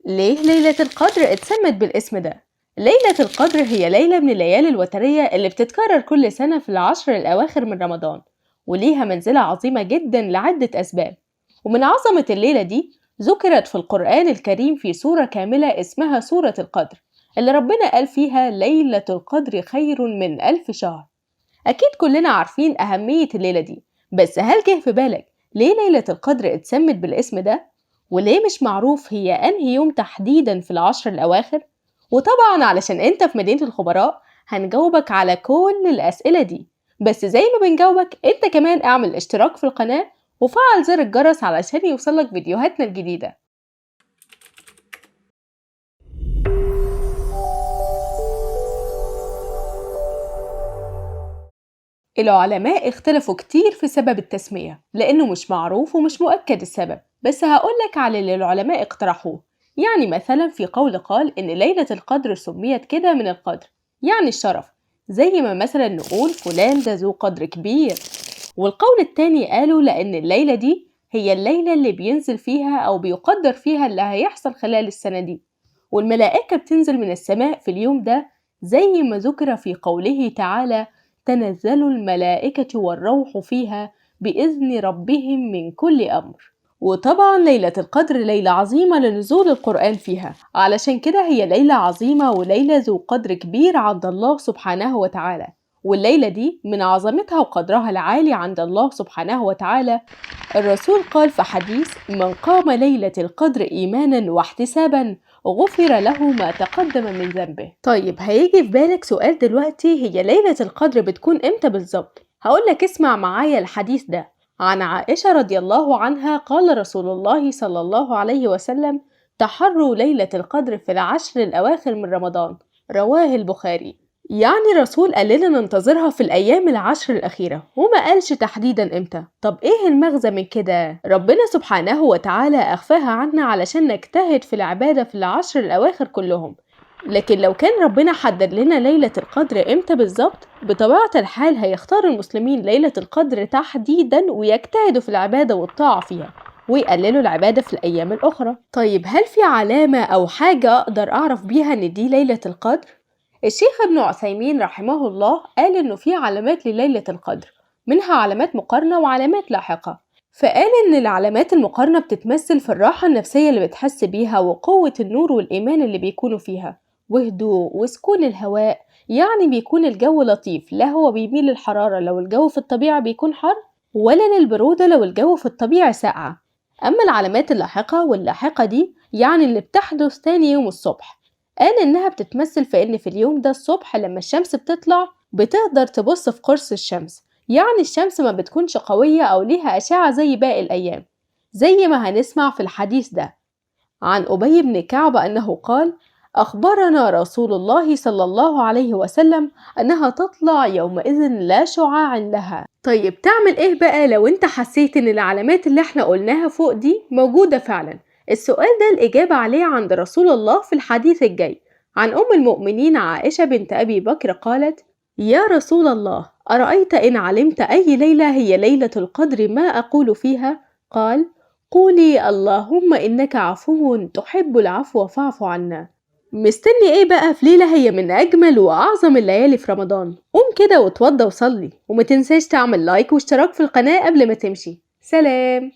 ليه ليلة القدر اتسمت بالاسم ده؟ ليلة القدر هي ليلة من الليالي الوترية اللي بتتكرر كل سنة في العشر الأواخر من رمضان، وليها منزلة عظيمة جدا لعدة أسباب. ومن عظمة الليلة دي ذكرت في القرآن الكريم في سورة كاملة اسمها سورة القدر، اللي ربنا قال فيها ليلة القدر خير من 1000 شهر. أكيد كلنا عارفين أهمية الليلة دي، بس هل جه في بالك ليه ليلة القدر اتسمت بالاسم ده؟ وليه مش معروف هي أنهي يوم تحديدا في العشر الأواخر؟ وطبعا علشان انت في مدينة الخبراء هنجاوبك على كل الأسئلة دي. بس زي ما بنجاوبك انت كمان اعمل اشتراك في القناة وفعل زر الجرس علشان يوصلك فيديوهاتنا الجديدة. العلماء اختلفوا كتير في سبب التسمية لأنه مش معروف ومش مؤكد السبب، بس هقولك على اللي العلماء اقترحوه. يعني مثلا في قول قال إن ليلة القدر سميت كده من القدر، يعني الشرف، زي ما مثلا نقول فلان ده ذو قدر كبير. والقول التاني قالوا لأن الليلة دي هي الليلة اللي بينزل فيها أو بيقدر فيها اللي هيحصل خلال السنة دي، والملائكة بتنزل من السماء في اليوم ده، زي ما ذكر في قوله تعالى تنزل الملائكة والروح فيها بإذن ربهم من كل أمر. وطبعا ليلة القدر ليلة عظيمة لنزول القرآن فيها، علشان كده هي ليلة عظيمة وليلة ذو قدر كبير عند الله سبحانه وتعالى. والليلة دي من عظمتها وقدرها العالي عند الله سبحانه وتعالى، الرسول قال في حديث من قام ليلة القدر إيمانا واحتسابا غفر له ما تقدم من ذنبه. طيب هيجي في بالك سؤال دلوقتي، هي ليلة القدر بتكون امتى بالظبط؟ هقولك اسمع معايا الحديث ده. عن عائشة رضي الله عنها قال رسول الله صلى الله عليه وسلم تحروا ليلة القدر في العشر الأواخر من رمضان، رواه البخاري. يعني الرسول قال لنا ننتظرها في الأيام العشر الأخيرة وما قالش تحديدا إمتى. طب إيه المغزى من كده؟ ربنا سبحانه وتعالى أخفاها عنا علشان نجتهد في العبادة في العشر الأواخر كلهم، لكن لو كان ربنا حدد لنا ليلة القدر إمتى بالظبط، بطبيعة الحال هيختار المسلمين ليلة القدر تحديدا ويجتهدوا في العبادة والطاعة فيها ويقللوا العبادة في الأيام الأخرى. طيب هل في علامة أو حاجة أقدر أعرف بيها إن دي ليلة القدر؟ الشيخ ابن عثيمين رحمه الله قال إنه في علامات لليلة القدر، منها علامات مقارنة وعلامات لاحقة. فقال إن العلامات المقارنة بتتمثل في الراحة النفسية اللي بتحس بيها وقوة النور والإيمان اللي بيكونوا فيها وهدوء وسكون الهواء، يعني بيكون الجو لطيف، لا هو بيميل للحرارة لو الجو في الطبيعة بيكون حر، ولا للبرودة لو الجو في الطبيعة ساقعة. أما العلامات واللاحقة دي يعني اللي بتحدث تاني يوم الصبح، قال إنها بتتمثل في إن في اليوم ده الصبح لما الشمس بتطلع بتقدر تبص في قرص الشمس، يعني الشمس ما بتكونش قوية أو ليها أشعة زي باقي الأيام، زي ما هنسمع في الحديث ده عن أبي بن كعب أنه قال أخبرنا رسول الله صلى الله عليه وسلم أنها تطلع يومئذ لا شعاع لها. طيب تعمل إيه بقى لو أنت حسيت إن العلامات اللي احنا قلناها فوق دي موجودة فعلا؟ السؤال ده الإجابة عليه عند رسول الله في الحديث الجاي. عن أم المؤمنين عائشة بنت أبي بكر قالت يا رسول الله أرأيت إن علمت أي ليلة هي ليلة القدر ما أقول فيها؟ قال قولي اللهم إنك عفو تحب العفو فاعف عنا. مستني ايه بقى في ليلة هي من أجمل وأعظم الليالي في رمضان؟ قوم كده واتوضى وصلي، وما تنساش تعمل لايك واشتراك في القناة قبل ما تمشي. سلام.